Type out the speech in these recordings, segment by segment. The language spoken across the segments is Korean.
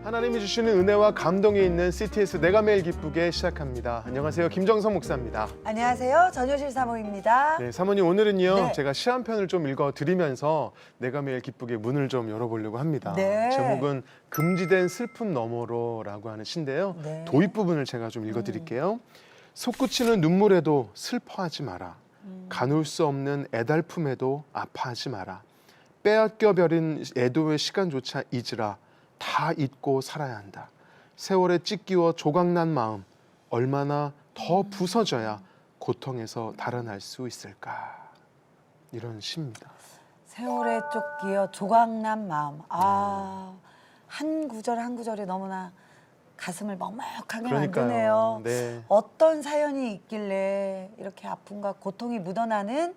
하나님이 주시는 은혜와 감동이 있는 CTS 내가 매일 기쁘게 시작합니다. 안녕하세요. 김정성 목사입니다. 안녕하세요. 전효실 사모입니다. 네, 사모님 오늘은요. 네. 제가 시 한 편을 좀 읽어드리면서 내가 매일 기쁘게 문을 좀 열어보려고 합니다. 네. 제목은 금지된 슬픔 너머로라고 하는 시인데요. 네. 도입 부분을 제가 좀 읽어드릴게요. 솟구치는 눈물에도 슬퍼하지 마라. 가눌 수 없는 애달픔에도 아파하지 마라. 빼앗겨 버린 애도의 시간조차 잊으라. 다 잊고 살아야 한다. 세월에 찢기워 조각난 마음 얼마나 더 부서져야 고통에서 달아날 수 있을까. 이런 시입니다. 세월에 쫓기어 조각난 마음. 한 구절 한 구절이 너무나 가슴을 먹먹하게 만드네요. 네. 어떤 사연이 있길래 이렇게 아픔과 고통이 묻어나는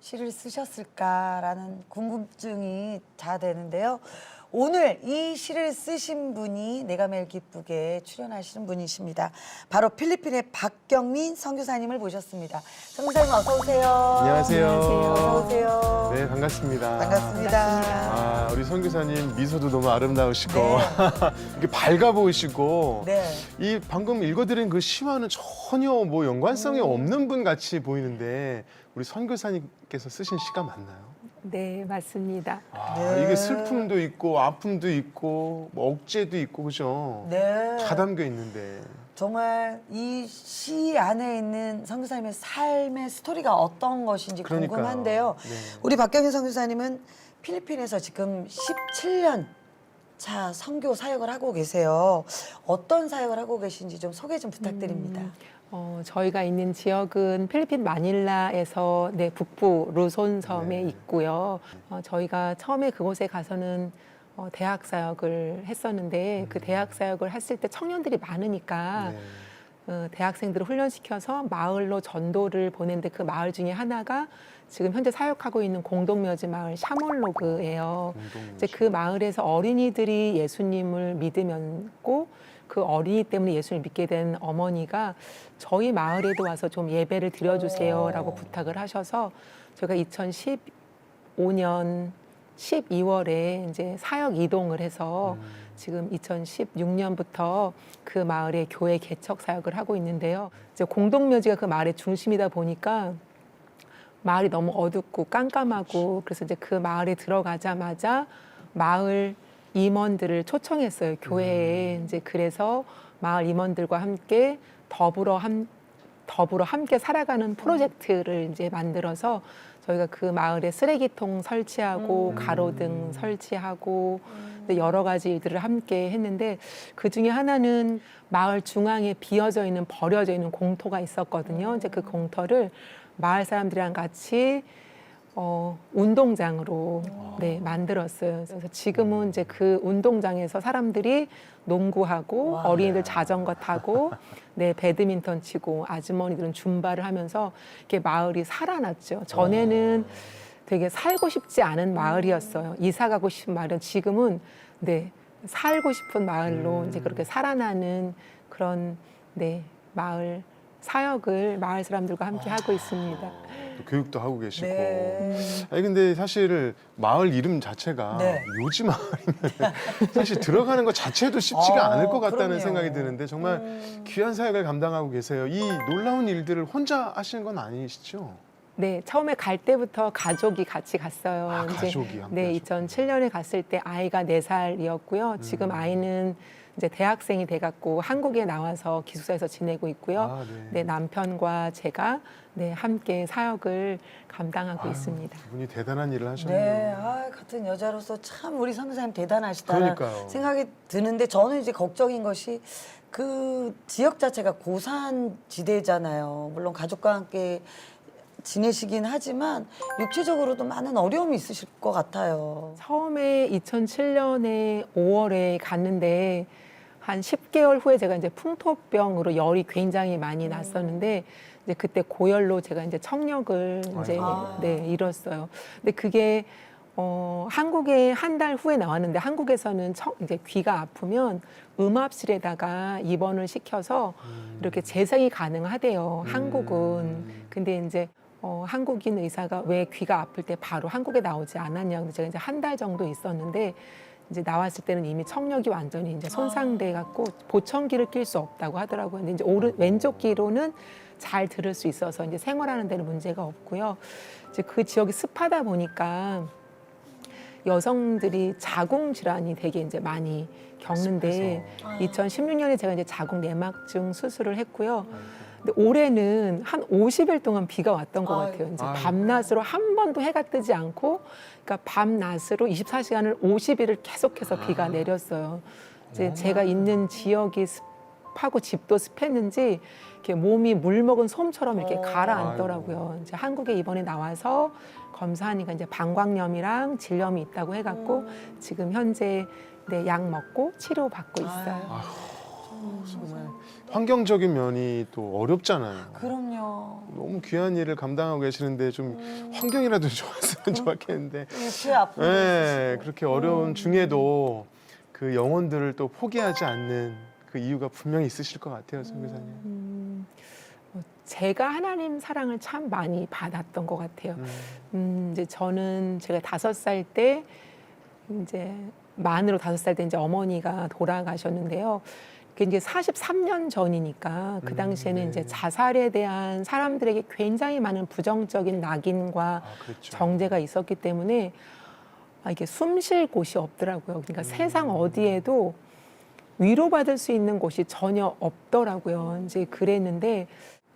시를 쓰셨을까라는 궁금증이 자아되는데요. 오늘 이 시를 쓰신 분이 내가 매일 기쁘게 출연하시는 분이십니다. 바로 필리핀의 박경민 선교사님을 모셨습니다. 선교사님 어서 오세요. 안녕하세요. 어서 오세요. 네, 반갑습니다. 반갑습니다. 우리 선교사님 미소도 너무 아름다우시고 네. 이렇게 밝아 보이시고 네. 이 방금 읽어드린 그 시와는 전혀 뭐 연관성이 없는 분 같이 보이는데 우리 선교사님께서 쓰신 시가 맞나요? 네, 맞습니다. 네. 이게 슬픔도 있고 아픔도 있고 뭐 억제도 있고 그죠? 네. 다 담겨 있는데. 정말 이 시 안에 있는 선교사님의 삶의 스토리가 어떤 것인지 그러니까요. 궁금한데요. 네. 우리 박경현 선교사님은 필리핀에서 지금 17년 차 선교 사역을 하고 계세요. 어떤 사역을 하고 계신지 좀 소개 좀 부탁드립니다. 저희가 있는 지역은 필리핀 마닐라에서 북부 루손 섬에 네. 있고요. 저희가 처음에 그곳에 가서는 대학 사역을 했었는데 그 대학 사역을 했을 때 청년들이 많으니까 네. 대학생들을 훈련시켜서 마을로 전도를 보냈는데 그 마을 중에 하나가 지금 현재 사역하고 있는 공동묘지 마을 샤몰로그예요. 이제 그 마을에서 어린이들이 예수님을 믿으면고 그 어린이 때문에 예수를 믿게 된 어머니가 저희 마을에도 와서 좀 예배를 드려주세요라고 부탁을 하셔서 저희가 2015년 12월에 이제 사역 이동을 해서 지금 2016년부터 그 마을에 교회 개척 사역을 하고 있는데요. 이제 공동묘지가 그 마을의 중심이다 보니까 마을이 너무 어둡고 깜깜하고 그래서 이제 그 마을에 들어가자마자 마을 임원들을 초청했어요. 교회에. 이제 그래서 마을 임원들과 함께 더불어 함께 살아가는 프로젝트를 이제 만들어서 저희가 그 마을에 쓰레기통 설치하고 가로등 설치하고 여러 가지 일들을 함께 했는데 그 중에 하나는 마을 중앙에 비어져 있는 버려져 있는 공터가 있었거든요. 이제 그 공터를 마을 사람들이랑 같이 운동장으로 만들었어요. 그래서 지금은 이제 그 운동장에서 사람들이 농구하고 어린이들 자전거 타고 배드민턴 치고 아주머니들은 줌바를 하면서 이렇게 마을이 살아났죠. 전에는 되게 살고 싶지 않은 마을이었어요. 이사 가고 싶은 마을은 지금은 살고 싶은 마을로 이제 그렇게 살아나는 그런 마을 사역을 마을 사람들과 함께 하고 있습니다. 또 교육도 하고 계시고. 네. 아니 근데 사실 마을 이름 자체가 네. 요지 마을이면 사실 들어가는 것 자체도 쉽지가 않을 것 같다는 그럼요. 생각이 드는데 정말 귀한 사역을 감당하고 계세요. 이 놀라운 일들을 혼자 하시는 건 아니시죠? 네, 처음에 갈 때부터 가족이 같이 갔어요. 가족이 함께 네, 하셨구나. 2007년에 갔을 때 아이가 4살이었고요. 지금 아이는 이제 대학생이 돼갖고 한국에 나와서 기숙사에서 지내고 있고요. 네, 남편과 제가 함께 사역을 감당하고 있습니다. 두 분이 대단한 일을 하셨네요. 네, 같은 여자로서 참 우리 선교사님 대단하시다는 그러니까요. 생각이 드는데 저는 이제 걱정인 것이 그 지역 자체가 고산 지대잖아요. 물론 가족과 함께 지내시긴 하지만 육체적으로도 많은 어려움이 있으실 것 같아요. 처음에 2007년에 5월에 갔는데 한 10개월 후에 제가 이제 풍토병으로 열이 굉장히 많이 났었는데 이제 그때 고열로 제가 이제 청력을 이제 잃었어요. 근데 그게 한국에 한 달 후에 나왔는데 한국에서는 이제 귀가 아프면 음압실에다가 입원을 시켜서 이렇게 재생이 가능하대요. 한국은. 근데 이제 한국인 의사가 왜 귀가 아플 때 바로 한국에 나오지 않았냐. 근데 제가 이제 한 달 정도 있었는데 이제 나왔을 때는 이미 청력이 완전히 이제 손상돼 갖고 보청기를 낄 수 없다고 하더라고요. 근데 이제 왼쪽 귀로는 잘 들을 수 있어서 이제 생활하는 데는 문제가 없고요. 이제 그 지역이 습하다 보니까 여성들이 자궁 질환이 되게 이제 많이 겪는데 아. 2016년에 제가 이제 자궁 내막증 수술을 했고요. 근데 올해는 한 50일 동안 비가 왔던 것 같아요. 이제 아이고. 밤낮으로 한 번도 해가 뜨지 않고, 그러니까 밤낮으로 24시간을 50일을 계속해서 비가 내렸어요. 이제 제가 있는 지역이 습하고 집도 습했는지 이렇게 몸이 물 먹은 솜처럼 이렇게 가라앉더라고요. 이제 한국에 이번에 나와서 검사하니까 이제 방광염이랑 질염이 있다고 해갖고 지금 현재 네, 약 먹고 치료 받고 있어요. 정말 환경적인 면이 또 어렵잖아요. 그럼요. 너무 귀한 일을 감당하고 계시는데 좀 환경이라도 좋았으면 좋았겠는데. 폐 아픈 거 네, 있으시고. 그렇게 어려운 중에도 그 영혼들을 또 포기하지 않는 그 이유가 분명히 있으실 것 같아요, 선교사님. 제가 하나님 사랑을 참 많이 받았던 것 같아요. 이제 저는 제가 5살 때 이제 만으로 5살 때 이제 어머니가 돌아가셨는데요. 그게 이제 43년 전이니까 그 당시에는 네. 이제 자살에 대한 사람들에게 굉장히 많은 부정적인 낙인과 그렇죠. 정제가 있었기 때문에 이게 숨 쉴 곳이 없더라고요. 그러니까 세상 어디에도 위로받을 수 있는 곳이 전혀 없더라고요. 이제 그랬는데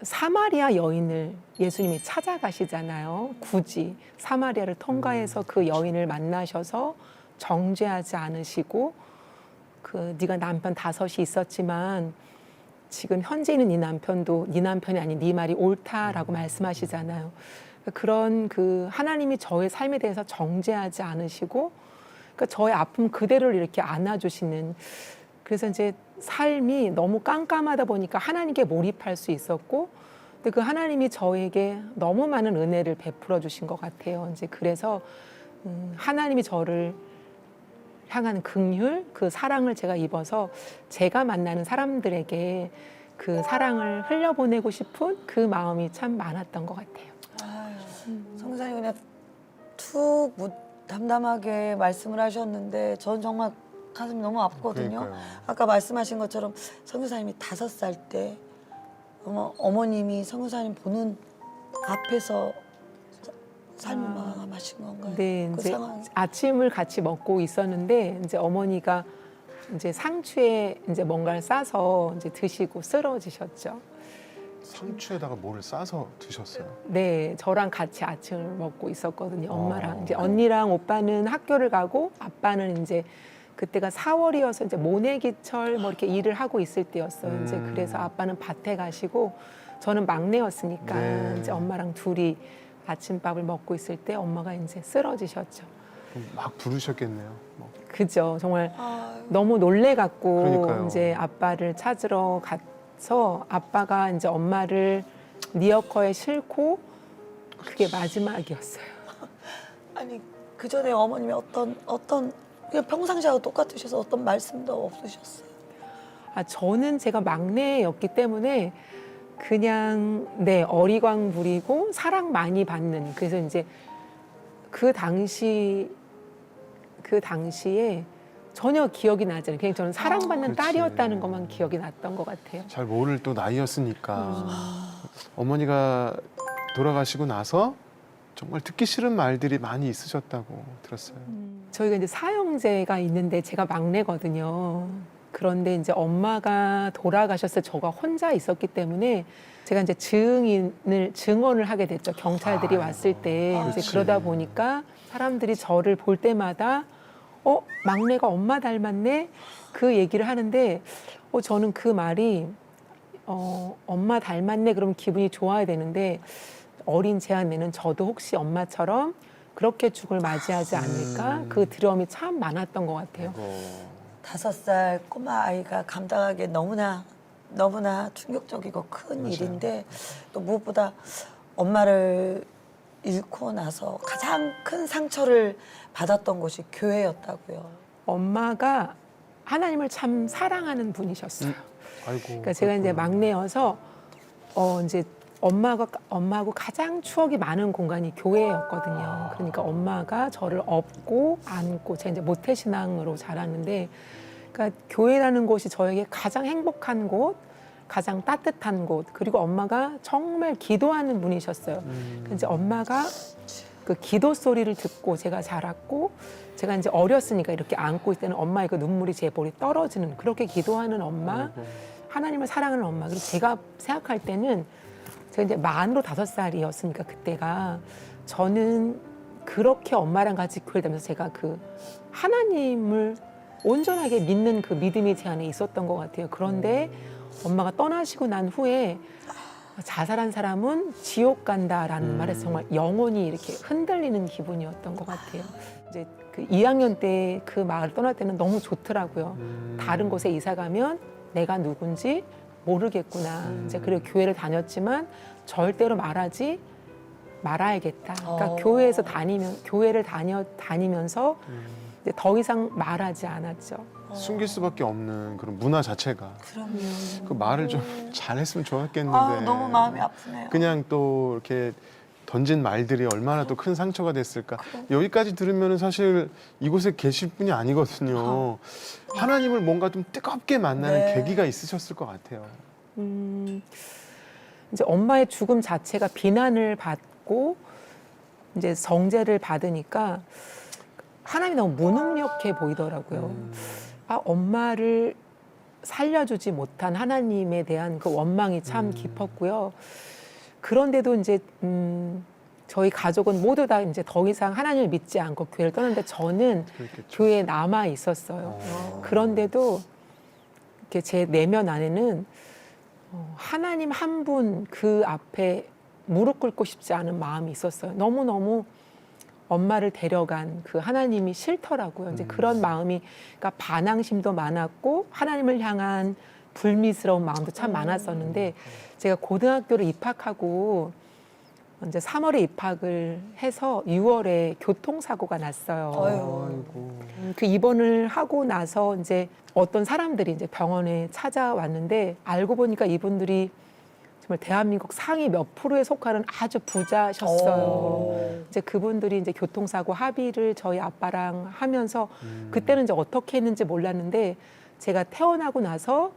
사마리아 여인을 예수님이 찾아가시잖아요. 굳이 사마리아를 통과해서 그 여인을 만나셔서 정죄하지 않으시고 그 네가 남편 5이 있었지만 지금 현재 있는 네 남편도 네 남편이 아닌 네 말이 옳다라고 말씀하시잖아요. 그런 그 하나님이 저의 삶에 대해서 정죄하지 않으시고 그러니까 저의 아픔 그대로를 이렇게 안아주시는, 그래서 이제 삶이 너무 깜깜하다 보니까 하나님께 몰입할 수 있었고, 근데 그 하나님이 저에게 너무 많은 은혜를 베풀어 주신 것 같아요. 이제 그래서 하나님이 저를 향한 긍휼, 그 사랑을 제가 입어서 제가 만나는 사람들에게 그 사랑을 흘려보내고 싶은 그 마음이 참 많았던 것 같아요. 성사님 그냥 툭 담담하게 말씀을 하셨는데 전 정말 가슴이 너무 아프거든요. 그러니까요. 아까 말씀하신 것처럼 성교사님이 5살 때 어머님이 성교사님 보는 앞에서 삶을 마감하신 건가요? 네, 그 이제 상황이. 아침을 같이 먹고 있었는데 이제 어머니가 이제 상추에 이제 뭔가를 싸서 이제 드시고 쓰러지셨죠. 상추에다가 뭐를 싸서 드셨어요? 네, 저랑 같이 아침을 먹고 있었거든요. 엄마랑 이제 언니랑 오빠는 학교를 가고 아빠는 이제 그때가 4월이어서 이제 모내기철 뭐 이렇게 일을 하고 있을 때였어요. 이제 그래서 아빠는 밭에 가시고 저는 막내였으니까 네. 이제 엄마랑 둘이 아침밥을 먹고 있을 때 엄마가 이제 쓰러지셨죠. 막 부르셨겠네요. 그죠. 정말 아유, 너무 놀래갖고 그러니까요. 이제 아빠를 찾으러 가서 아빠가 이제 엄마를 리어커에 싣고 그게 마지막이었어요. 아니 그 전에 어머님이 어떤 그냥 평상시하고 똑같으셔서 어떤 말씀도 없으셨어요. 저는 제가 막내였기 때문에 그냥 네 어리광 부리고 사랑 많이 받는, 그래서 이제 그 당시에 전혀 기억이 나지 않아요. 그냥 저는 사랑받는 그렇지. 딸이었다는 것만 기억이 났던 것 같아요. 잘 모를 또 나이였으니까. 어머니가 돌아가시고 나서 정말 듣기 싫은 말들이 많이 있으셨다고 들었어요. 저희가 이제 사형제가 있는데 제가 막내거든요. 그런데 이제 엄마가 돌아가셨을 때 저가 혼자 있었기 때문에 제가 이제 증언을 하게 됐죠. 경찰들이 아이고, 왔을 때 이제 그렇지. 그러다 보니까 사람들이 저를 볼 때마다 막내가 엄마 닮았네 그 얘기를 하는데 저는 그 말이 엄마 닮았네 그러면 기분이 좋아야 되는데 어린 제 안에는 저도 혹시 엄마처럼 그렇게 죽을 맞이하지 않을까 그 두려움이 참 많았던 것 같아요. 5살 꼬마 아이가 감당하기에 너무나 충격적이고 큰 맞아요. 일인데 또 무엇보다 엄마를 잃고 나서 가장 큰 상처를 받았던 곳이 교회였다고요. 엄마가 하나님을 참 사랑하는 분이셨어요. 아이고. 그러니까 제가 이제 그렇구나. 막내여서 이제 엄마하고 가장 추억이 많은 공간이 교회였거든요. 그러니까 엄마가 저를 업고 안고 제가 이제 모태신앙으로 자랐는데, 그러니까 교회라는 곳이 저에게 가장 행복한 곳, 가장 따뜻한 곳, 그리고 엄마가 정말 기도하는 분이셨어요. 이제 엄마가 그 기도 소리를 듣고 제가 자랐고, 제가 이제 어렸으니까 이렇게 안고 있을 때는 엄마의 그 눈물이 제 볼에 떨어지는, 그렇게 기도하는 엄마, 하나님을 사랑하는 엄마. 그리고 제가 생각할 때는 제가 이제 만으로 5살이었으니까 그때가, 저는 그렇게 엄마랑 같이 교회를 다니면서 제가 그 하나님을 온전하게 믿는 그 믿음이 제 안에 있었던 것 같아요. 그런데 엄마가 떠나시고 난 후에 자살한 사람은 지옥 간다라는 말에서 정말 영혼이 이렇게 흔들리는 기분이었던 것 같아요. 이제 그 2학년 때 그 마을 떠날 때는 너무 좋더라고요. 다른 곳에 이사 가면 내가 누군지 모르겠구나. 이제 그리고 교회를 다녔지만 절대로 말하지 말아야겠다. 그러니까 교회를 다니면서 이제 더 이상 말하지 않았죠. 숨길 수밖에 없는 그런 문화 자체가 그럼요. 그 말을 좀 잘했으면 좋았겠는데 아, 너무 마음이 아프네요. 그냥 또 이렇게 던진 말들이 얼마나 또 큰 상처가 됐을까. 여기까지 들으면 사실 이곳에 계실 분이 아니거든요. 하나님을 뭔가 좀 뜨겁게 만나는 네. 계기가 있으셨을 것 같아요. 이제 엄마의 죽음 자체가 비난을 받고 이제 정죄를 받으니까 하나님이 너무 무능력해 보이더라고요. 아, 엄마를 살려주지 못한 하나님에 대한 그 원망이 참 깊었고요. 그런데도 이제 저희 가족은 모두 다 이제 더 이상 하나님을 믿지 않고 교회를 떠났는데 저는 그렇겠죠. 교회에 남아 있었어요. 그런데도 이렇게 제 내면 안에는 하나님 한 분 그 앞에 무릎 꿇고 싶지 않은 마음이 있었어요. 너무너무 엄마를 데려간 그 하나님이 싫더라고요. 이제 그런 마음이, 그러니까 반항심도 많았고 하나님을 향한 불미스러운 마음도 참 많았었는데, 제가 고등학교를 입학하고 이제 3월에 입학을 해서 6월에 교통사고가 났어요. 아이고. 그 입원을 하고 나서 이제 어떤 사람들이 이제 병원에 찾아왔는데, 알고 보니까 이분들이 정말 대한민국 상위 몇 프로에 속하는 아주 부자셨어요. 이제 그분들이 이제 교통사고 합의를 저희 아빠랑 하면서, 그때는 이제 어떻게 했는지 몰랐는데, 제가 태어나고 나서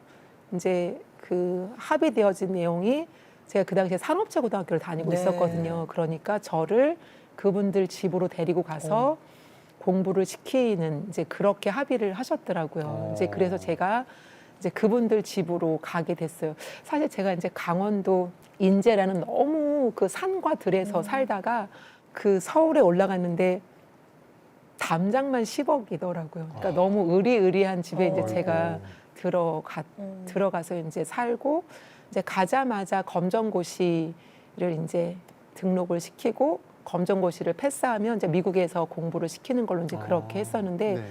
이제 그 합의되어진 내용이, 제가 그 당시에 산업체고등학교를 다니고 네. 있었거든요. 그러니까 저를 그분들 집으로 데리고 가서 공부를 시키는, 이제 그렇게 합의를 하셨더라고요. 이제 그래서 제가 이제 그분들 집으로 가게 됐어요. 사실 제가 이제 강원도 인제라는 너무 그 산과 들에서 살다가 그 서울에 올라갔는데 담장만 10억이더라고요. 그러니까 너무 으리으리한 집에 이제 제가 들어가서 이제 살고, 이제 가자마자 검정고시를 이제 등록을 시키고, 검정고시를 패스하면 이제 미국에서 공부를 시키는 걸로 이제 그렇게 했었는데, 네.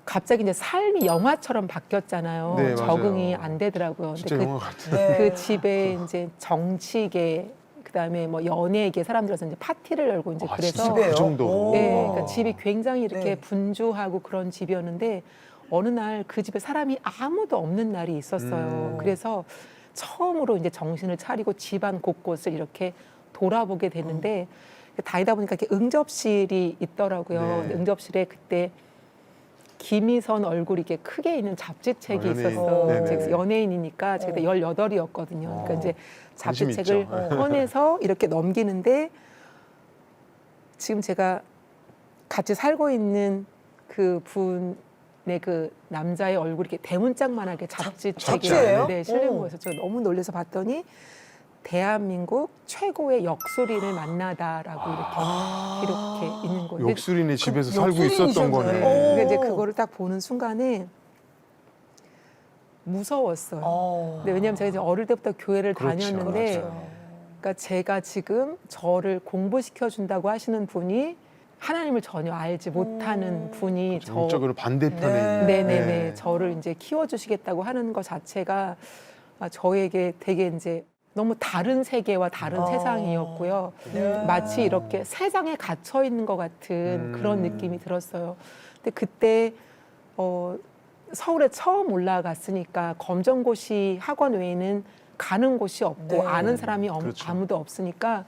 갑자기 이제 삶이 영화처럼 바뀌었잖아요. 네, 맞아요. 적응이 안 되더라고요. 진짜 근데 영화 같아요. 그 집에 이제 정치계, 그다음에 뭐 연예계 사람들에서 이제 파티를 열고 이제 아, 그래서 진짜 그 정도로. 네, 그러니까 집이 굉장히 이렇게 네. 분주하고 그런 집이었는데, 어느 날 그 집에 사람이 아무도 없는 날이 있었어요. 그래서 처음으로 이제 정신을 차리고 집안 곳곳을 이렇게 돌아보게 됐는데, 다니다 보니까 이렇게 응접실이 있더라고요. 네. 근데 응접실에 그때 김희선 얼굴이 이렇게 크게 있는 잡지책이 연예인. 있었어요. 네네. 제가 연예인이니까 제가 그때 18이었거든요. 그러니까 이제 관심 잡지책을 있죠. 꺼내서 이렇게 넘기는데, 지금 제가 같이 살고 있는 그 분의 그 남자의 얼굴이 이렇게 대문짝만하게 잡지책이 잡지예요? 네, 실린 거여서 제가 너무 놀라서 봤더니, 대한민국 최고의 역술인을 만나다라고 이렇게 있는 거예요. 역술인이 집에서 살고 역술인이셨네요. 있었던 거네. 근데 이제 그거를 딱 보는 순간에 무서웠어요. 근데 왜냐하면 제가 이제 어릴 때부터 교회를 그렇죠. 다녔는데, 그렇죠. 그러니까 제가 지금 저를 공부시켜 준다고 하시는 분이 하나님을 전혀 알지 못하는 분이 전적으로 반대편에 네. 있는. 네네네 저를 이제 키워주시겠다고 하는 것 자체가 저에게 되게 이제 너무 다른 세계와 다른 세상이었고요. 네. 마치 이렇게 세상에 갇혀 있는 것 같은 그런 느낌이 들었어요. 근데 그때 서울에 처음 올라갔으니까 검정고시 학원 외에는 가는 곳이 없고 네. 아는 사람이 그렇죠. 아무도 없으니까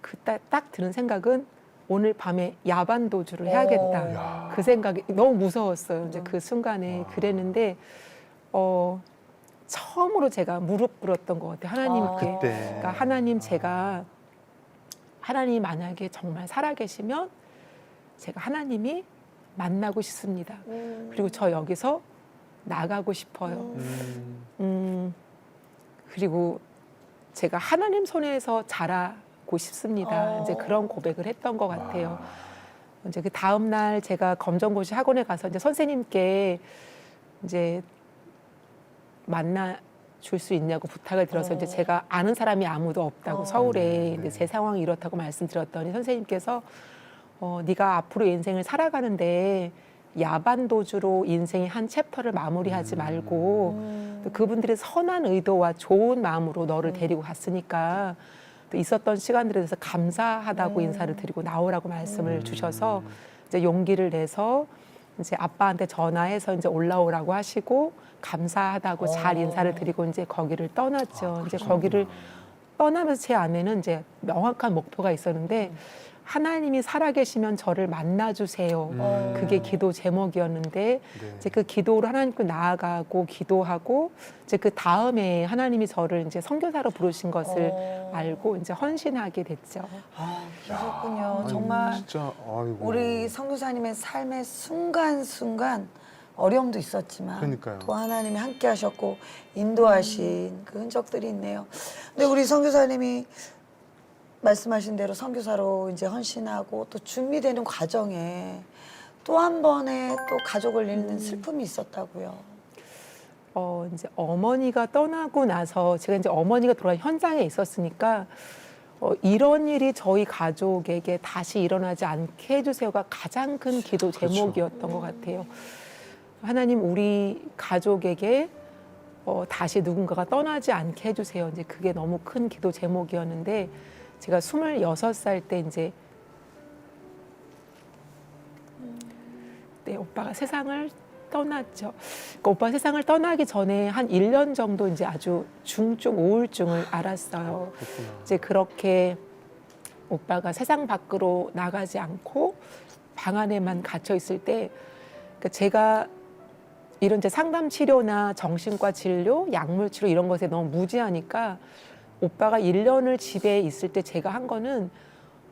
그때 딱 드는 생각은 오늘 밤에 야반 도주를 해야겠다. 야. 그 생각이 너무 무서웠어요. 이제 그 순간에 와. 그랬는데 처음으로 제가 무릎 꿇었던 것 같아요. 하나님께. 그때. 그러니까 하나님 제가 하나님 만약에 정말 살아계시면 제가 하나님이 만나고 싶습니다. 그리고 저 여기서 나가고 싶어요. 그리고 제가 하나님 손에서 자라고 싶습니다. 이제 그런 고백을 했던 것 같아요. 이제 그 다음 날 제가 검정고시 학원에 가서 이제 선생님께 이제 만나 줄 수 있냐고 부탁을 드려서 이제 제가 아는 사람이 아무도 없다고 서울에 네, 근데 네. 제 상황이 이렇다고 말씀드렸더니 선생님께서 네가 앞으로 인생을 살아가는데 야반 도주로 인생의 한 챕터를 마무리하지 말고 또 그분들의 선한 의도와 좋은 마음으로 너를 데리고 갔으니까 또 있었던 시간들에 대해서 감사하다고 인사를 드리고 나오라고 말씀을 주셔서 이제 용기를 내서 이제 아빠한테 전화해서 이제 올라오라고 하시고 감사하다고 잘 인사를 드리고 이제 거기를 떠났죠. 이제 거기를 떠나면서 제 안에는 이제 명확한 목표가 있었는데 하나님이 살아계시면 저를 만나주세요. 그게 기도 제목이었는데 네. 이제 그 기도로 하나님께 나아가고 기도하고 이제 그 다음에 하나님이 저를 이제 선교사로 부르신 것을 알고 이제 헌신하게 됐죠. 아, 그러셨군요. 아이고, 정말 진짜 아이고. 우리 선교사님의 삶의 순간순간 어려움도 있었지만 그러니까요. 또 하나님이 함께 하셨고 인도하신 그 흔적들이 있네요. 근데 우리 선교사님이 말씀하신 대로 선교사로 이제 헌신하고 또 준비되는 과정에 또 한 번의 또 가족을 잃는 슬픔이 있었다고요. 이제 어머니가 떠나고 나서 제가 이제 어머니가 돌아간 현장에 있었으니까 이런 일이 저희 가족에게 다시 일어나지 않게 해주세요가 가장 큰 기도 제목이었던 것 같아요. 하나님 우리 가족에게 다시 누군가가 떠나지 않게 해주세요. 이제 그게 너무 큰 기도 제목이었는데 제가 26살 때 이제 네, 오빠가 세상을 떠났죠. 그러니까 오빠가 세상을 떠나기 전에 한 1년 정도 이제 아주 중증 우울증을 알았어요. 그렇구나. 이제 그렇게 오빠가 세상 밖으로 나가지 않고 방 안에만 갇혀 있을 때 그러니까 제가 이런 이제 상담 치료나 정신과 진료, 약물 치료 이런 것에 너무 무지하니까 오빠가 1년을 집에 있을 때 제가 한 거는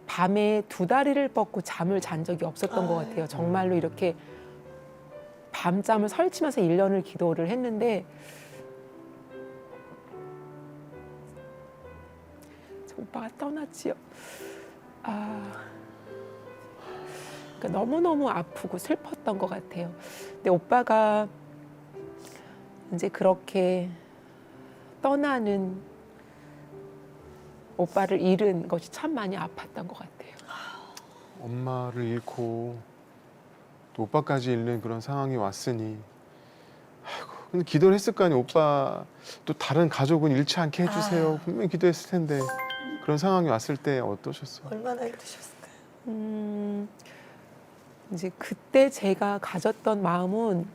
밤에 2다리를 뻗고 잠을 잔 적이 없었던 것 같아요. 정말로 이렇게 밤잠을 설치면서 1년을 기도를 했는데 오빠가 떠났지요. 그러니까 너무너무 아프고 슬펐던 것 같아요. 근데 오빠가 이제 그렇게 떠나는 오빠를 잃은 것이 참 많이 아팠던 것 같아요. 엄마를 잃고 또 오빠까지 잃는 그런 상황이 왔으니 아이고 근데 기도를 했을 거 아니에요. 오빠 또 다른 가족은 잃지 않게 해주세요. 분명히 기도했을 텐데 그런 상황이 왔을 때 어떠셨어요? 얼마나 힘드셨을까요? 이제 그때 제가 가졌던 마음은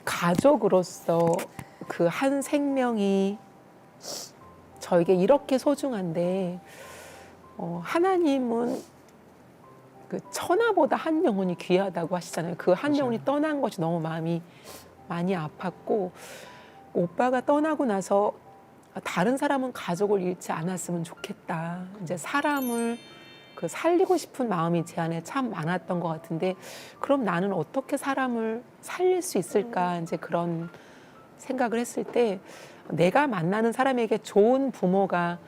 가족으로서 그 한 생명이 저에게 이렇게 소중한데 하나님은 그 천하보다 한 영혼이 귀하다고 하시잖아요. 그 한 영혼이 떠난 것이 너무 마음이 많이 아팠고 오빠가 떠나고 나서 다른 사람은 가족을 잃지 않았으면 좋겠다. 이제 사람을 그 살리고 싶은 마음이 제 안에 참 많았던 것 같은데 그럼 나는 어떻게 사람을 살릴 수 있을까 이제 그런 생각을 했을 때 내가 만나는 사람에게 좋은 부모가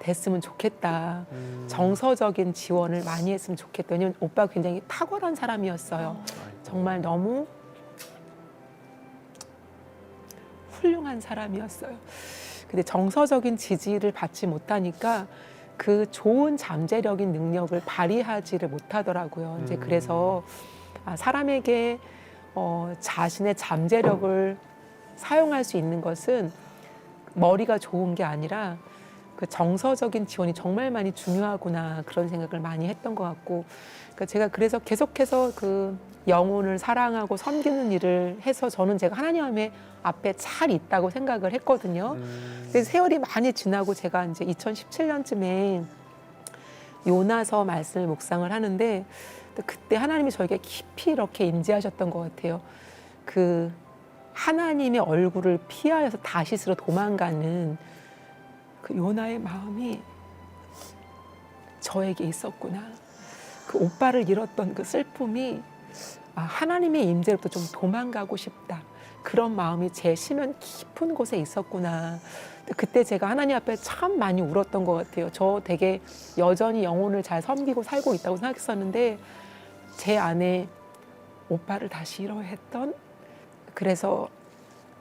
됐으면 좋겠다. 정서적인 지원을 많이 했으면 좋겠다. 왜냐면 오빠가 굉장히 탁월한 사람이었어요. 정말 너무 훌륭한 사람이었어요. 근데 정서적인 지지를 받지 못하니까 그 좋은 잠재력인 능력을 발휘하지를 못하더라고요. 이제 그래서 사람에게 자신의 잠재력을 사용할 수 있는 것은 머리가 좋은 게 아니라 그 정서적인 지원이 정말 많이 중요하구나 그런 생각을 많이 했던 것 같고, 그러니까 제가 그래서 계속해서 그 영혼을 사랑하고 섬기는 일을 해서 저는 제가 하나님 앞에 잘 있다고 생각을 했거든요. 근데 세월이 많이 지나고 제가 이제 2017년쯤에 요나서 말씀을 묵상을 하는데 그때 하나님이 저에게 깊이 이렇게 임재하셨던 것 같아요. 그 하나님의 얼굴을 피하여서 다시스로 도망가는 그 요나의 마음이 저에게 있었구나. 그 오빠를 잃었던 그 슬픔이 하나님의 임재로부터 좀 도망가고 싶다. 그런 마음이 제 심연 깊은 곳에 있었구나. 그때 제가 하나님 앞에 참 많이 울었던 것 같아요. 저 되게 여전히 영혼을 잘 섬기고 살고 있다고 생각했었는데 제 안에 오빠를 다시 잃어야 했던, 그래서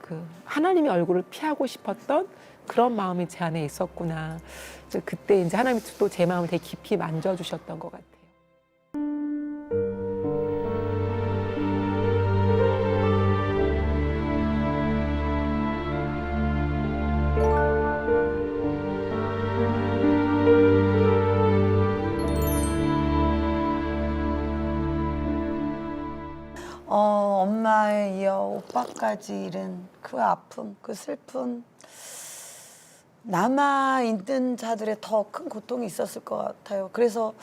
그 하나님의 얼굴을 피하고 싶었던 그런 마음이 제 안에 있었구나. 그때 이제 하나님이 또 제 마음을 되게 깊이 만져주셨던 것 같아요. 엄마에 이어 오빠까지 잃은 그 아픔, 그 슬픔, 남아있는 자들의 더 큰 고통이 있었을 것 같아요. 그래서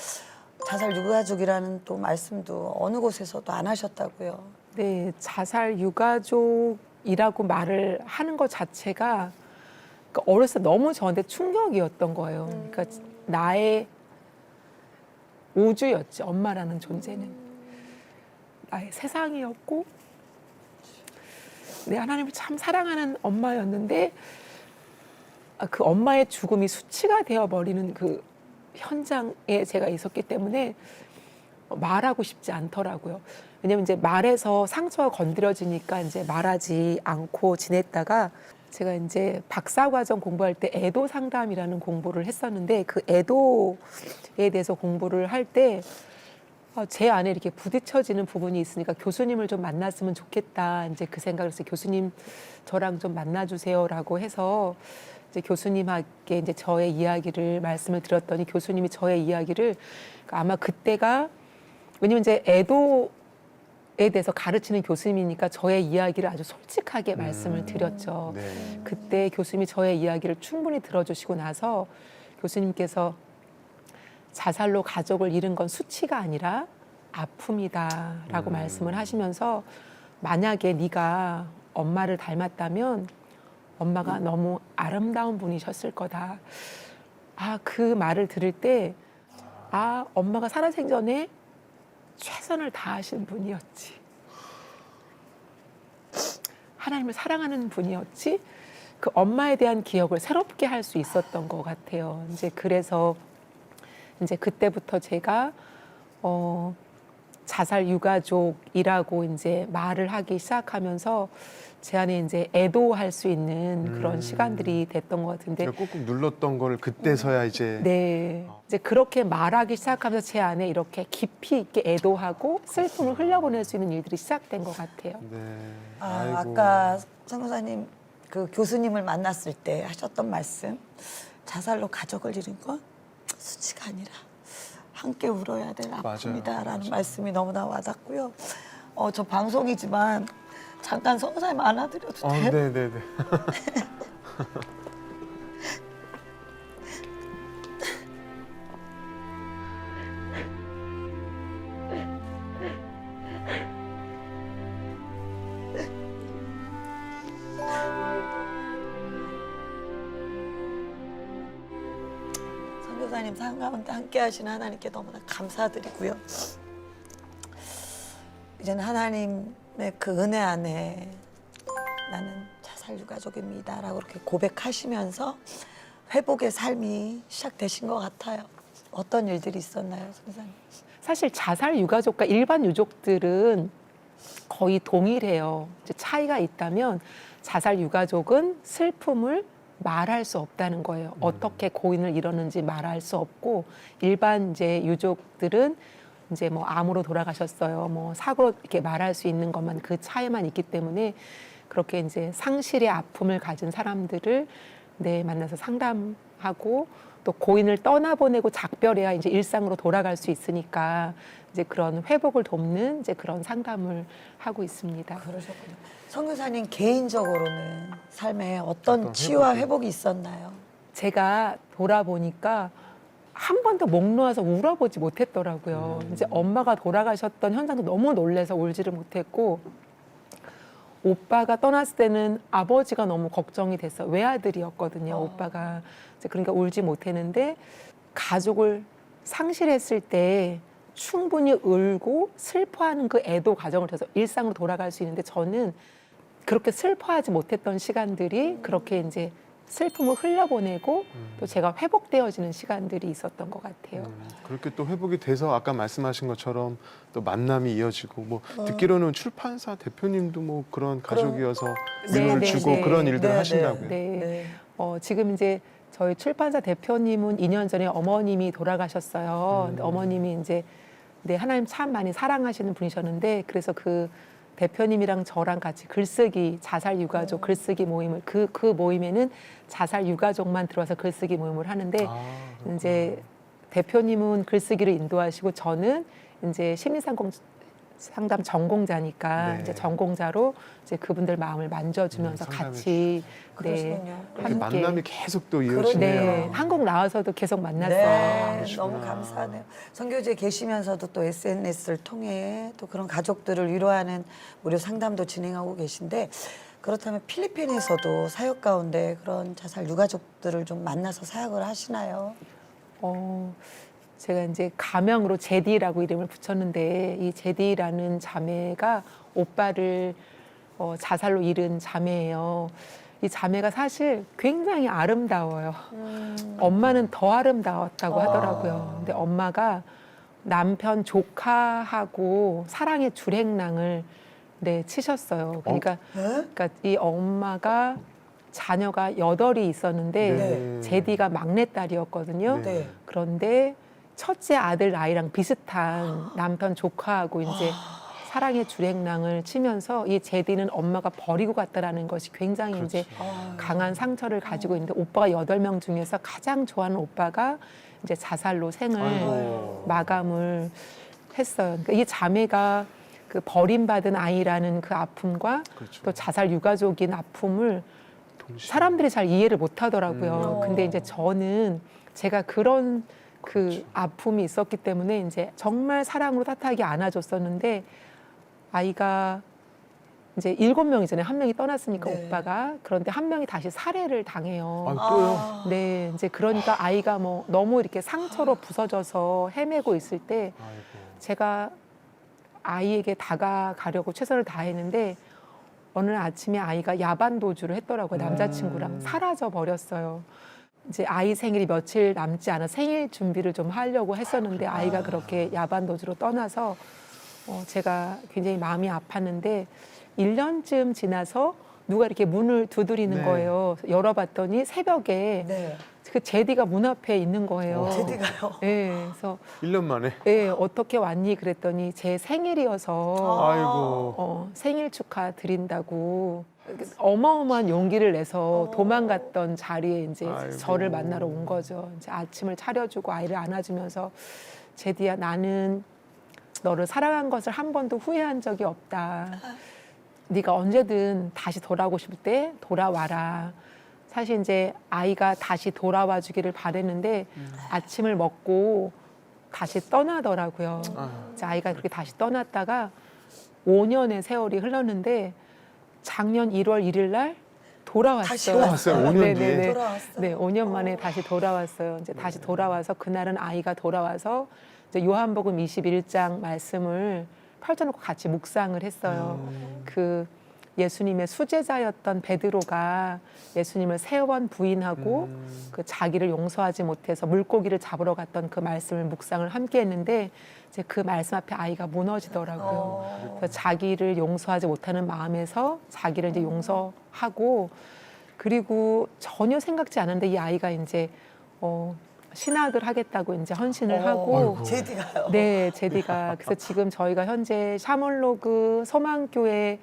자살 유가족이라는 또 말씀도 어느 곳에서도 안 하셨다고요. 네, 자살 유가족이라고 말을 하는 것 자체가 그러니까 어렸을 때 너무 저한테 충격이었던 거예요. 그러니까 나의 우주였지, 엄마라는 존재는. 나의 세상이었고 내 하나님을 참 사랑하는 엄마였는데 그 엄마의 죽음이 수치가 되어버리는 그 현장에 제가 있었기 때문에 말하고 싶지 않더라고요. 왜냐면 이제 말해서 상처가 건드려지니까 이제 말하지 않고 지냈다가 제가 이제 박사과정 공부할 때 애도 상담이라는 공부를 했었는데 그 애도에 대해서 공부를 할 때 제 안에 이렇게 부딪혀지는 부분이 있으니까 교수님을 좀 만났으면 좋겠다. 이제 그 생각을 해서 교수님 저랑 좀 만나주세요라고 해서 이제 교수님에게 이제 저의 이야기를 말씀을 드렸더니 교수님이 저의 이야기를 아마 그때가 왜냐면 이제 애도에 대해서 가르치는 교수님이니까 저의 이야기를 아주 솔직하게 말씀을 드렸죠. 네. 그때 교수님이 저의 이야기를 충분히 들어주시고 나서 교수님께서 자살로 가족을 잃은 건 수치가 아니라 아픔이다라고 말씀을 하시면서 만약에 네가 엄마를 닮았다면 엄마가 너무 아름다운 분이셨을 거다. 그 말을 들을 때 엄마가 살아생전에 최선을 다하신 분이었지. 하나님을 사랑하는 분이었지. 그 엄마에 대한 기억을 새롭게 할 수 있었던 것 같아요. 이제 그래서 이제 그때부터 제가 자살 유가족이라고 이제 말을 하기 시작하면서 제 안에 이제 애도할 수 있는 그런 시간들이 됐던 것 같은데. 제가 꾹꾹 눌렀던 걸 그때서야 이제. 네. 이제 그렇게 말하기 시작하면서 제 안에 이렇게 깊이 있게 애도하고 슬픔을 흘려보낼 수 있는 일들이 시작된 것 같아요. 네. 아까 선교사님 그 교수님을 만났을 때 하셨던 말씀, 자살로 가족을 잃은 건 수치가 아니라 함께 울어야 될 아픔이다라는 맞아요. 말씀이 너무나 와닿고요. 저 방송이지만 잠깐 선교사님 안아드려도 돼요? 네네네. 선교사님 삶 가운데 함께 하시는 하나님께 너무나 감사드리고요. 이제는 하나님의 그 은혜 안에 나는 자살 유가족입니다라고 이렇게 고백하시면서 회복의 삶이 시작되신 것 같아요. 어떤 일들이 있었나요, 선교사님? 사실 자살 유가족과 일반 유족들은 거의 동일해요. 이제 차이가 있다면 자살 유가족은 슬픔을 말할 수 없다는 거예요. 어떻게 고인을 잃었는지 말할 수 없고, 일반 이제 유족들은 이제 뭐 암으로 돌아가셨어요, 뭐 사고로 이렇게 말할 수 있는 것만, 그 차이만 있기 때문에 그렇게 이제 상실의 아픔을 가진 사람들을 네, 만나서 상담하고 또 고인을 떠나보내고 작별해야 이제 일상으로 돌아갈 수 있으니까 이제 그런 회복을 돕는 이제 그런 상담을 하고 있습니다. 그러셨군요. 선교사님 개인적으로는 삶에 어떤 어떤 치유와 회복이? 회복이 있었나요? 제가 돌아보니까 한 번도 목 놓아서 울어보지 못했더라고요. 이제 엄마가 돌아가셨던 현장도 너무 놀래서 울지를 못했고 오빠가 떠났을 때는 아버지가 너무 걱정이 됐어. 외아들이었거든요. 오빠가. 이제 그러니까 울지 못했는데 가족을 상실했을 때 충분히 울고 슬퍼하는 그 애도 과정을 통해서 일상으로 돌아갈 수 있는데 저는 그렇게 슬퍼하지 못했던 시간들이 그렇게 이제 슬픔을 흘려보내고 또 제가 회복되어지는 시간들이 있었던 것 같아요. 그렇게 또 회복이 돼서 아까 말씀하신 것처럼 또 만남이 이어지고 뭐 듣기로는 출판사 대표님도 뭐 그런 가족이어서 네, 위로를 네, 주고 네. 그런 일들을 네, 하신다고요. 네. 네. 지금 이제 저희 출판사 대표님은 2년 전에 어머님이 돌아가셨어요. 근데 어머님이 이제 네, 하나님 참 많이 사랑하시는 분이셨는데 그래서 그 대표님이랑 저랑 같이 글쓰기 자살 유가족 글쓰기 모임을 그 모임에는 자살 유가족만 들어와서 글쓰기 모임을 하는데 이제 대표님은 글쓰기를 인도하시고 저는 이제 상담 전공자니까 네. 이제 전공자로 이제 그분들 마음을 만져주면서 상담해 같이 그러시군요. 그렇게 함께. 만남이 계속 또 그러네요. 이어지네요. 네, 한국 나와서도 계속 만났어요. 네, 그러시구나. 너무 감사하네요. 선교지에 계시면서도 또 SNS를 통해 또 그런 가족들을 위로하는 무료 상담도 진행하고 계신데 그렇다면 필리핀에서도 사역 가운데 그런 자살 유가족들을 좀 만나서 사역을 하시나요? 제가 이제 가명으로 제디라고 이름을 붙였는데 이 제디라는 자매가 오빠를 자살로 잃은 자매예요. 이 자매가 사실 굉장히 아름다워요. 엄마는 더 아름다웠다고 하더라고요. 근데 엄마가 남편 조카하고 사랑의 줄행랑을 네, 치셨어요. 그러니까, 그러니까 이 엄마가 자녀가 8이 있었는데 네. 제디가 막내딸이었거든요. 네. 그런데 첫째 아들 나이랑 비슷한 남편 조카하고 이제 사랑의 줄행랑을 치면서 이 제디는 엄마가 버리고 갔다라는 것이 굉장히 이제 강한 상처를 가지고 있는데 오빠가 8명 중에서 가장 좋아하는 오빠가 이제 자살로 생을 아이고. 마감을 했어요. 그러니까 이 자매가 그 버림받은 아이라는 그 아픔과 그렇죠. 또 자살 유가족인 아픔을 동시에. 사람들이 잘 이해를 못 하더라고요. 근데 이제 저는 제가 그런 그 그렇죠. 아픔이 있었기 때문에 이제 정말 사랑으로 따뜻하게 안아줬었는데 아이가 이제 7명이잖아요. 1명이 떠났으니까 네. 오빠가. 그런데 1명이 다시 살해를 당해요. 아, 또요? 네, 이제 그러니까 아이가 뭐 너무 이렇게 상처로 부서져서 헤매고 있을 때 아이고. 제가 아이에게 다가가려고 최선을 다했는데 어느 아침에 아이가 야반 도주를 했더라고요. 남자친구랑 사라져 버렸어요. 이제 아이 생일이 며칠 남지 않아 생일 준비를 좀 하려고 했었는데 아이가 그렇게 야반 도주로 떠나서 제가 굉장히 마음이 아팠는데 1년쯤 지나서 누가 이렇게 문을 두드리는 네. 거예요. 열어봤더니 새벽에 네. 그 제디가 문 앞에 있는 거예요. 제디가요? 네, 그래서 1년 만에. 네, 어떻게 왔니? 그랬더니 제 생일이어서 아이고. 생일 축하 드린다고 어마어마한 용기를 내서 도망갔던 자리에 이제 아이고. 저를 만나러 온 거죠. 이제 아침을 차려주고 아이를 안아주면서 제디야 나는 너를 사랑한 것을 한 번도 후회한 적이 없다. 네가 언제든 다시 돌아오고 싶을 때 돌아와라. 사실 이제 아이가 다시 돌아와 주기를 바랬는데 아침을 먹고 다시 떠나더라고요. 이제 아이가 그렇게 다시 떠났다가 5년의 세월이 흘렀는데 작년 1월 1일 날 돌아왔어요. 다시 돌아왔어요, 5년 뒤에. 네네네. 돌아왔어요. 네, 5년 만에 다시 돌아왔어요. 이제 다시 돌아와서 그날은 아이가 돌아와서 이제 요한복음 21장 말씀을 펼쳐놓고 같이 묵상을 했어요. 그 예수님의 수제자였던 베드로가 예수님을 3번 부인하고 그 자기를 용서하지 못해서 물고기를 잡으러 갔던 그 말씀을 묵상을 함께 했는데 이제 그 말씀 앞에 아이가 무너지더라고요. 그래서 자기를 용서하지 못하는 마음에서 자기를 이제 용서하고 그리고 전혀 생각지 않은데 이 아이가 이제 신학을 하겠다고 이제 헌신을 하고 제디가요? 네, 제디가 그래서 지금 저희가 현재 샤몰로그 소망교회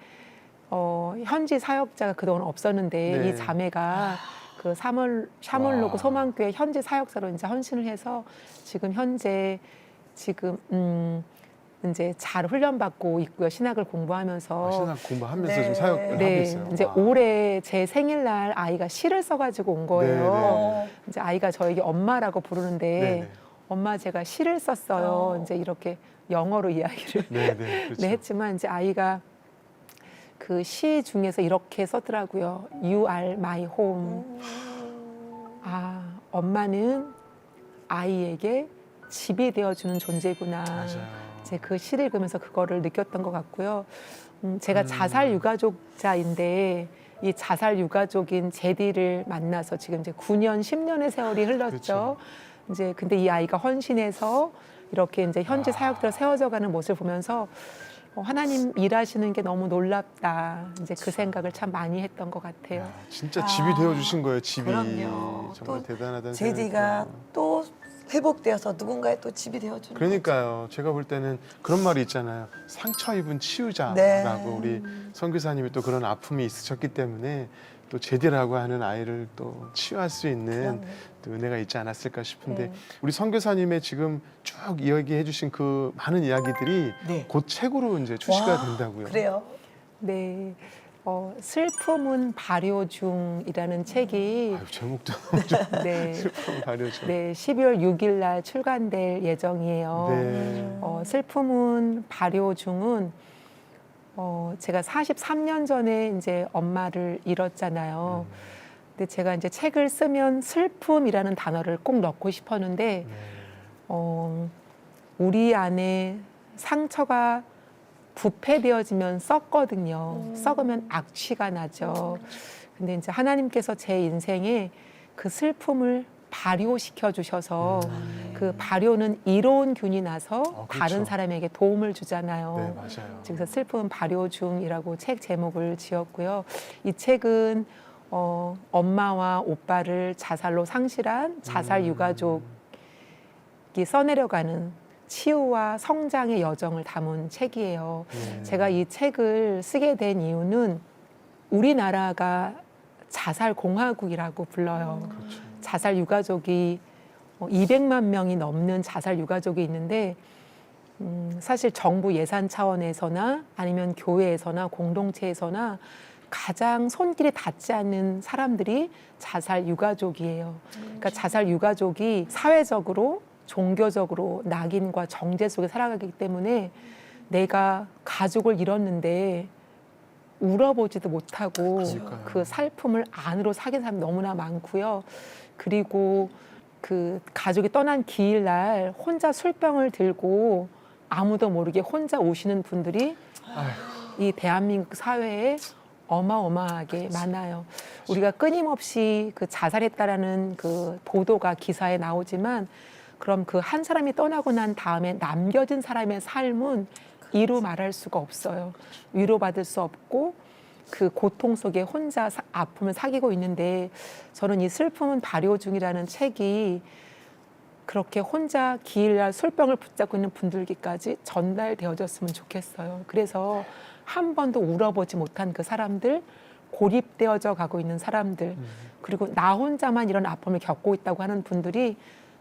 현지 사역자가 그동안 없었는데 네. 이 자매가 그 샤몰로그 와. 소망교회 현지 사역자로 이제 헌신을 해서 지금 현재 이제 잘 훈련받고 있고요. 신학을 공부하면서. 신학 공부하면서 네. 좀 사역을 하고 네, 있어요. 이제 와. 올해 제 생일날 아이가 시를 써가지고 온 거예요. 네, 네. 어. 이제 아이가 저에게 엄마라고 부르는데 네, 네. 엄마 제가 시를 썼어요. 이제 이렇게 영어로 이야기를 네, 네. 그렇죠. 네, 했지만 이제 아이가 그 시 중에서 이렇게 썼더라고요. You are my home. 아, 엄마는 아이에게 집이 되어주는 존재구나. 맞아요. 이제 그 시를 읽으면서 그거를 느꼈던 것 같고요. 제가 자살 유가족자인데 이 자살 유가족인 제디를 만나서 지금 이제 9년, 10년의 세월이 흘렀죠. 그렇죠. 이제 근데 이 아이가 헌신해서 이렇게 이제 현지 사역대로 세워져가는 모습을 보면서 하나님 일하시는 게 너무 놀랍다. 이제 그 생각을 참 많이 했던 것 같아요. 야, 진짜 집이 되어 주신 거예요. 집이 그럼요. 정말 또 대단하다는 제디가 생각이 들어요. 또 회복되어서 누군가의 또 집이 되어주는 그러니까요. 제가 볼 때는 그런 말이 있잖아요. 상처 입은 치유자라고 네. 우리 선교사님이 또 그런 아픔이 있으셨기 때문에 또 제디라고 하는 아이를 또 치유할 수 있는 그럼요. 또 은혜가 있지 않았을까 싶은데 네. 우리 선교사님의 지금 쭉 이야기해 주신 그 많은 이야기들이 네. 곧 책으로 이제 출시가 와, 된다고요. 그래요? 네. 슬픔은 발효 중이라는 책이 아유, 제목도 너무 좋 네, 슬픔 가려져. 네, 12월 6일 날 출간될 예정이에요. 네. 슬픔은 발효 중은 제가 43년 전에 이제 엄마를 잃었잖아요. 근데 제가 이제 책을 쓰면 슬픔이라는 단어를 꼭 넣고 싶었는데 우리 안에 상처가 부패되어지면 썩거든요. 썩으면 악취가 나죠. 근데 이제 하나님께서 제 인생에 그 슬픔을 발효시켜 주셔서 그 발효는 이로운 균이 나서 그렇죠. 다른 사람에게 도움을 주잖아요. 네, 맞아요. 그래서 슬픔은 발효 중이라고 책 제목을 지었고요. 이 책은 엄마와 오빠를 자살로 상실한 자살 유가족이 써내려가는 치유와 성장의 여정을 담은 책이에요. 제가 이 책을 쓰게 된 이유는 우리나라가 자살 공화국이라고 불러요. 그렇죠. 자살 유가족이 200만 명이 넘는 자살 유가족이 있는데 사실 정부 예산 차원에서나 아니면 교회에서나 공동체에서나 가장 손길이 닿지 않는 사람들이 자살 유가족이에요. 그러니까 자살 유가족이 사회적으로 종교적으로 낙인과 정죄 속에 살아가기 때문에 내가 가족을 잃었는데 울어보지도 못하고 그러니까요. 그 살픔을 안으로 사귄 사람이 너무나 많고요. 그리고 그 가족이 떠난 기일날 혼자 술병을 들고 아무도 모르게 혼자 오시는 분들이 이 대한민국 사회에 어마어마하게 많아요. 우리가 끊임없이 그 자살했다라는 그 보도가 기사에 나오지만 그럼 그 한 사람이 떠나고 난 다음에 남겨진 사람의 삶은 이루 말할 수가 없어요. 위로받을 수 없고 그 고통 속에 혼자 아픔을 사귀고 있는데 저는 이 슬픔은 발효 중이라는 책이 그렇게 혼자 기일날 술병을 붙잡고 있는 분들께까지 전달되어졌으면 좋겠어요. 그래서 한 번도 울어보지 못한 그 사람들, 고립되어져 가고 있는 사람들, 그리고 나 혼자만 이런 아픔을 겪고 있다고 하는 분들이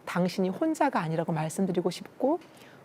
당신이 혼자가 아니라고 말씀드리고 싶고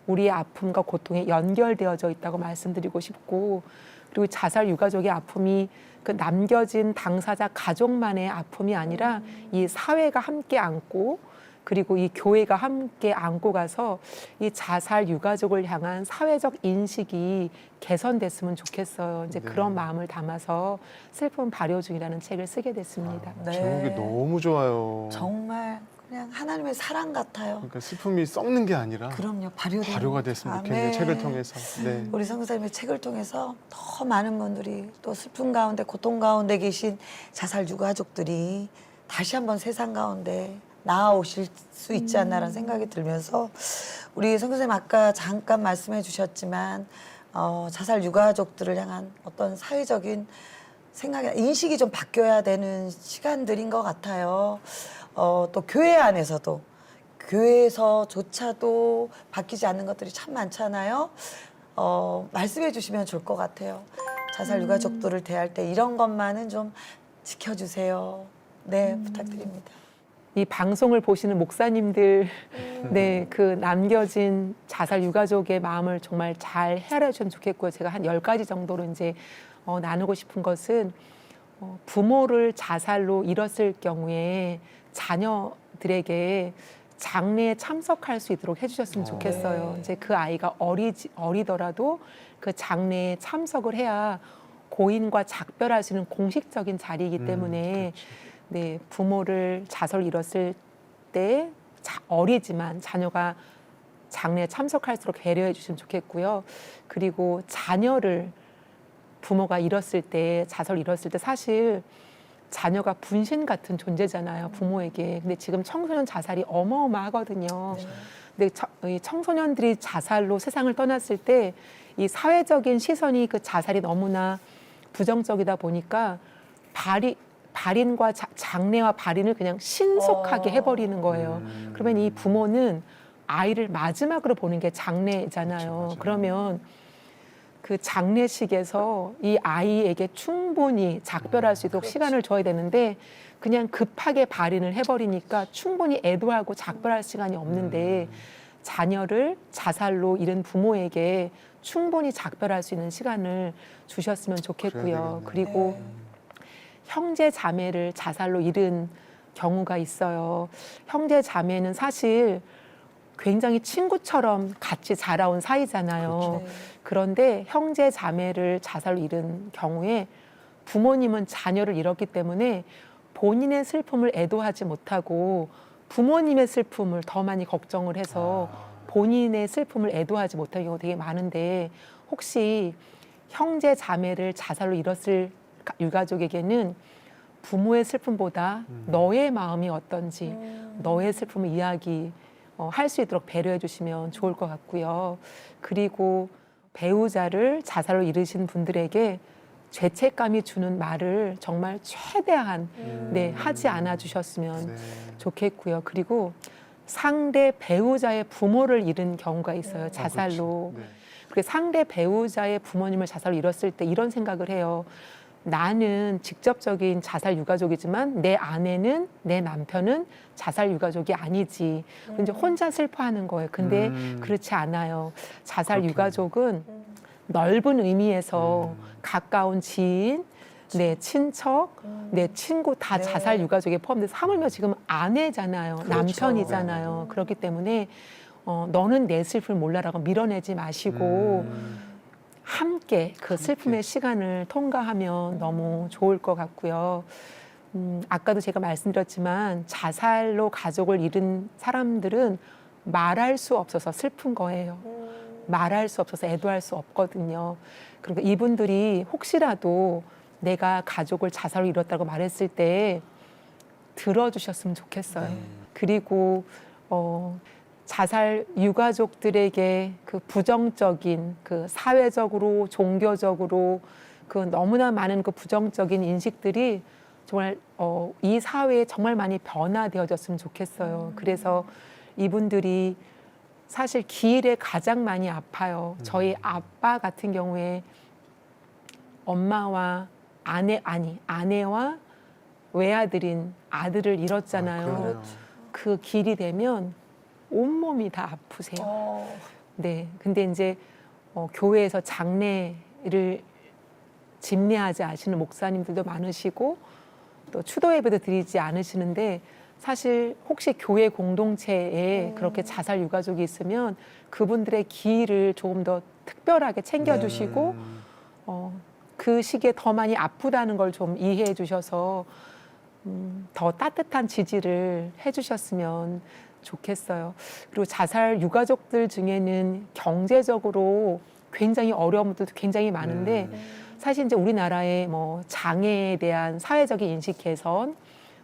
우리의 아픔과 고통에 연결되어져 있다고 말씀드리고 싶고 그리고 자살 유가족의 아픔이 그 남겨진 당사자 가족만의 아픔이 아니라 이 사회가 함께 안고 그리고 이 교회가 함께 안고 가서 이 자살 유가족을 향한 사회적 인식이 개선됐으면 좋겠어요. 이제 네. 그런 마음을 담아서 슬픔 발효 중이라는 책을 쓰게 됐습니다. 네. 제목이 너무 좋아요. 정말 그냥 하나님의 사랑 같아요. 그러니까 슬픔이 썩는 게 아니라 그럼요. 발효되는 발효가 됐으면 좋겠네요. 아멘. 책을 통해서. 네. 우리 선교사님의 책을 통해서 더 많은 분들이 또 슬픔 가운데 고통 가운데 계신 자살 유가족들이 다시 한번 세상 가운데 나아오실 수 있지 않나라는 생각이 들면서 우리 선교사님 아까 잠깐 말씀해 주셨지만 자살 유가족들을 향한 어떤 사회적인 생각이나 인식이 좀 바뀌어야 되는 시간들인 것 같아요. 또 교회 안에서도 교회에서조차도 바뀌지 않는 것들이 참 많잖아요. 말씀해 주시면 좋을 것 같아요. 자살 유가족들을 대할 때 이런 것만은 좀 지켜주세요. 네, 부탁드립니다. 이 방송을 보시는 목사님들, 네, 그 남겨진 자살 유가족의 마음을 정말 잘 헤아려 주시면 좋겠고요. 제가 한 10가지 정도로 이제 나누고 싶은 것은 부모를 자살로 잃었을 경우에 자녀들에게 장례에 참석할 수 있도록 해주셨으면 좋겠어요. 네. 이제 그 아이가 어리더라도 그 장례에 참석을 해야 고인과 작별할 수 있는 공식적인 자리이기 때문에 네, 부모를 자살로 잃었을 때 어리지만 자녀가 장례에 참석할 수 있도록 배려해 주시면 좋겠고요. 그리고 자녀를 부모가 잃었을 때, 자살로 잃었을 때 사실 자녀가 분신 같은 존재잖아요, 부모에게. 근데 지금 청소년 자살이 어마어마하거든요. 근데 이 청소년들이 자살로 세상을 떠났을 때 이 사회적인 시선이 그 자살이 너무나 부정적이다 보니까 발인과 장례와 발인을 그냥 신속하게 해버리는 거예요. 그러면 이 부모는 아이를 마지막으로 보는 게 장례잖아요. 그렇죠, 그러면 그 장례식에서 이 아이에게 충분히 작별할 수 있도록 시간을 줘야 되는데 그냥 급하게 발인을 해버리니까 충분히 애도하고 작별할 시간이 없는데 자녀를 자살로 잃은 부모에게 충분히 작별할 수 있는 시간을 주셨으면 좋겠고요. 그리고 형제 자매를 자살로 잃은 경우가 있어요. 형제 자매는 사실 굉장히 친구처럼 같이 자라온 사이잖아요. 그렇죠. 그런데 형제 자매를 자살로 잃은 경우에 부모님은 자녀를 잃었기 때문에 본인의 슬픔을 애도하지 못하고 부모님의 슬픔을 더 많이 걱정을 해서 본인의 슬픔을 애도하지 못하는 경우가 되게 많은데 혹시 형제 자매를 자살로 잃었을 유가족에게는 부모의 슬픔보다 너의 마음이 어떤지 너의 슬픔을 할 수 있도록 배려해 주시면 좋을 것 같고요. 그리고 배우자를 자살로 잃으신 분들에게 죄책감이 주는 말을 정말 최대한 하지 않아 주셨으면 좋겠고요. 그리고 상대 배우자의 부모를 잃은 경우가 있어요. 자살로. 그리고 상대 배우자의 부모님을 자살로 잃었을 때 이런 생각을 해요. 나는 직접적인 자살 유가족이지만 내 아내는, 내 남편은 자살 유가족이 아니지. 이제 혼자 슬퍼하는 거예요. 근데 그렇지 않아요. 자살 유가족은 넓은 의미에서 가까운 지인, 내 친척, 내 친구 다 자살 유가족에 포함돼서 하물며 지금 아내잖아요. 그렇죠. 남편이잖아요. 그렇기 때문에 너는 내 슬픔을 몰라라고 밀어내지 마시고 함께 그 슬픔의 시간을 통과하면 너무 좋을 것 같고요. 아까도 제가 말씀드렸지만 자살로 가족을 잃은 사람들은 말할 수 없어서 슬픈 거예요. 말할 수 없어서 애도할 수 없거든요. 그러니까 이분들이 혹시라도 내가 가족을 자살로 잃었다고 말했을 때 들어주셨으면 좋겠어요. 그리고 자살 유가족들에게 그 부정적인 그 사회적으로 종교적으로 그 너무나 많은 그 부정적인 인식들이 정말 이 사회에 정말 많이 변화되어졌으면 좋겠어요. 그래서 이분들이 사실 기일에 가장 많이 아파요. 저희 아빠 같은 경우에 엄마와 아내와 외아들인 아들을 잃었잖아요. 그 길이 되면 온몸이 다 아프세요. 네. 근데 이제 교회에서 장례를 집례하지 않으시는 목사님들도 많으시고 또 추도 예배도 드리지 않으시는데 사실 혹시 교회 공동체에 그렇게 자살 유가족이 있으면 그분들의 기일을 조금 더 특별하게 챙겨주시고 그 시기에 더 많이 아프다는 걸 좀 이해해 주셔서 더 따뜻한 지지를 해주셨으면 좋겠어요. 그리고 자살 유가족들 중에는 경제적으로 굉장히 어려운 분들도 굉장히 많은데 사실 이제 우리나라의 뭐 장애에 대한 사회적인 인식 개선,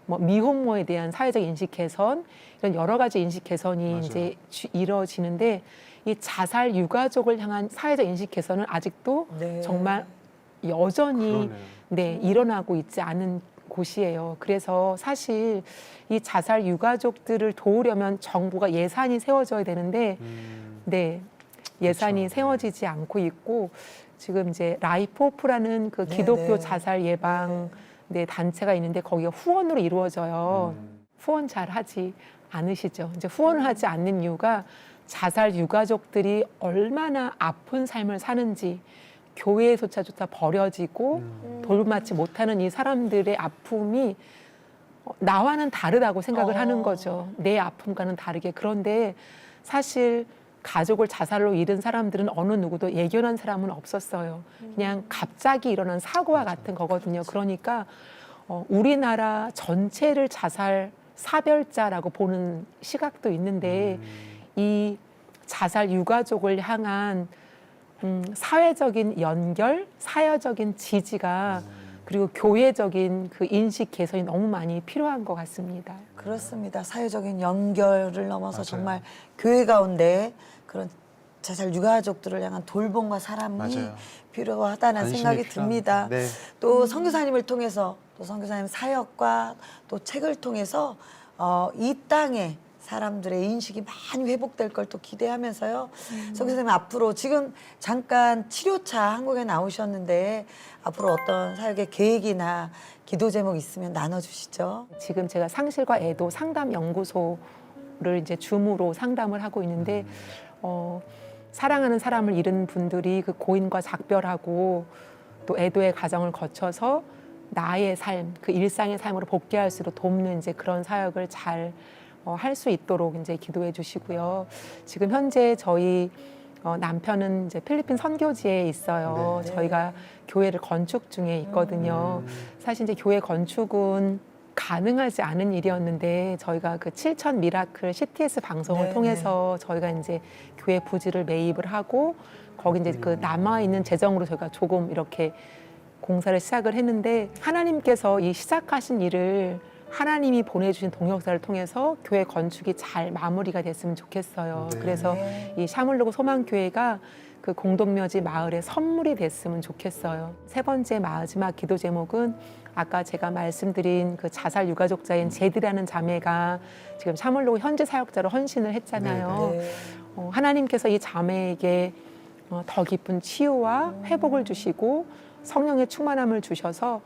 뭐 미혼모에 대한 사회적 인식 개선 이런 여러 가지 인식 개선이 맞아요. 이제 이루어지는데 이 자살 유가족을 향한 사회적 인식 개선은 아직도 정말 여전히 일어나고 있지 않은 곳이에요. 그래서 사실 이 자살 유가족들을 도우려면 정부가 예산이 세워져야 되는데 예산이 세워지지 않고 있고 지금 이제 라이프 호프라는 그 기독교 자살 예방 네, 단체가 있는데 거기가 후원으로 이루어져요. 후원 잘 하지 않으시죠? 이제 후원을 하지 않는 이유가 자살 유가족들이 얼마나 아픈 삶을 사는지, 교회에서조차 버려지고 돌봄받지 못하는 이 사람들의 아픔이 나와는 다르다고 생각을 하는 거죠. 내 아픔과는 다르게. 그런데 사실 가족을 자살로 잃은 사람들은 어느 누구도 예견한 사람은 없었어요. 그냥 갑자기 일어난 사고와 같은 거거든요. 그러니까 우리나라 전체를 자살 사별자라고 보는 시각도 있는데 이 자살 유가족을 향한 사회적인 연결, 사회적인 지지가 그리고 교회적인 그 인식 개선이 너무 많이 필요한 것 같습니다. 그렇습니다. 사회적인 연결을 넘어서 맞아요. 정말 교회 가운데 그런 자살 유가족들을 향한 돌봄과 사랑이 맞아요. 필요하다는 관심이 생각이 필요합니다. 듭니다. 네. 또 선교사님을 통해서 또 선교사님 사역과 또 책을 통해서 이 땅에 사람들의 인식이 많이 회복될 걸 또 기대하면서요. 선교사님 앞으로 지금 잠깐 치료차 한국에 나오셨는데 앞으로 어떤 사역의 계획이나 기도 제목 있으면 나눠주시죠. 지금 제가 상실과 애도 상담 연구소를 이제 줌으로 상담을 하고 있는데 사랑하는 사람을 잃은 분들이 그 고인과 작별하고 또 애도의 과정을 거쳐서 나의 삶, 그 일상의 삶으로 복귀할 수 있도록 돕는 이제 그런 사역을 잘 할 수 있도록 이제 기도해 주시고요. 지금 현재 저희 남편은 이제 필리핀 선교지에 있어요. 네. 저희가 교회를 건축 중에 있거든요. 사실 이제 교회 건축은 가능하지 않은 일이었는데 저희가 그 7천 미라클 CTS 방송을 네, 통해서 저희가 이제 교회 부지를 매입을 하고 거기 이제 그 남아 있는 재정으로 저희가 조금 이렇게 공사를 시작을 했는데 하나님께서 이 시작하신 일을 하나님이 보내주신 동역사를 통해서 교회 건축이 잘 마무리가 됐으면 좋겠어요. 네. 그래서 네. 이 샤물르고 소망교회가 그 공동묘지 마을의 선물이 됐으면 좋겠어요. 세 번째 마지막 기도 제목은 아까 제가 말씀드린 그 자살 유가족자인 제디라는 자매가 지금 샤물르고 현재 사역자로 헌신을 했잖아요. 네. 하나님께서 이 자매에게 더 깊은 치유와 회복을 주시고 성령의 충만함을 주셔서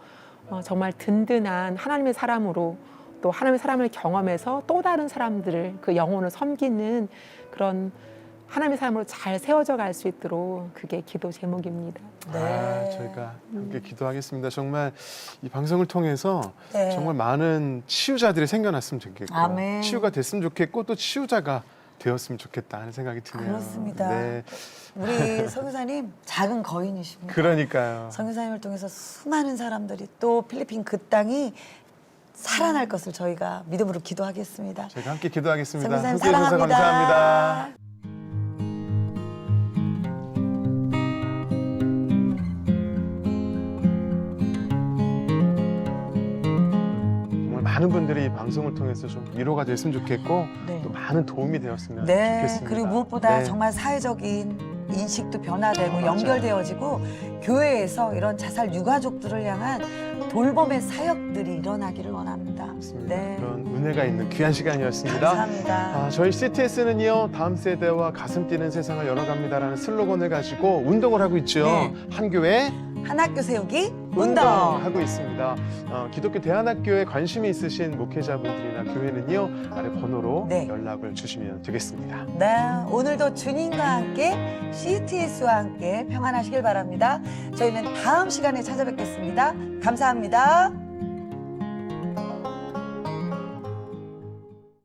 정말 든든한 하나님의 사람으로 또 하나님의 사람을 경험해서 또 다른 사람들을 그 영혼을 섬기는 그런 하나님의 사람으로 잘 세워져 갈 수 있도록 그게 기도 제목입니다. 아, 저희가 함께 기도하겠습니다. 정말 이 방송을 통해서 네. 정말 많은 치유자들이 생겨났으면 좋겠고 아멘. 치유가 됐으면 좋겠고 또 치유자가 되었으면 좋겠다 하는 생각이 드네요. 그렇습니다. 네. 우리 선교사님 작은 거인이십니다. 그러니까요. 선교사님을 통해서 수많은 사람들이 또 필리핀 그 땅이 살아날 것을 저희가 믿음으로 기도하겠습니다. 저희가 함께 기도하겠습니다. 선교사님 함께 해주셔서 사랑합니다. 감사합니다. 정말 많은 분들이 이 방송을 통해서 좀 위로가 됐으면 좋겠고 네. 또 많은 도움이 되었으면 네, 좋겠습니다. 그리고 무엇보다 네. 정말 사회적인 인식도 변화되고 맞아요. 연결되어지고 교회에서 이런 자살 유가족들을 향한 돌봄의 사역들이 일어나기를 원합니다. 맞습니다. 네, 그런 은혜가 있는 귀한 시간이었습니다. 감사합니다. 저희 CTS는요, 다음 세대와 가슴 뛰는 세상을 열어갑니다라는 슬로건을 가지고 운동을 하고 있죠. 네. 한 교회 한 학교 세우기 운동. 하고 있습니다. 기독교 대안학교에 관심이 있으신 목회자분들이나 교회는요, 아래 번호로 네. 연락을 주시면 되겠습니다. 네, 오늘도 주님과 함께 CTS와 함께 평안하시길 바랍니다. 저희는 다음 시간에 찾아뵙겠습니다. 감사합니다.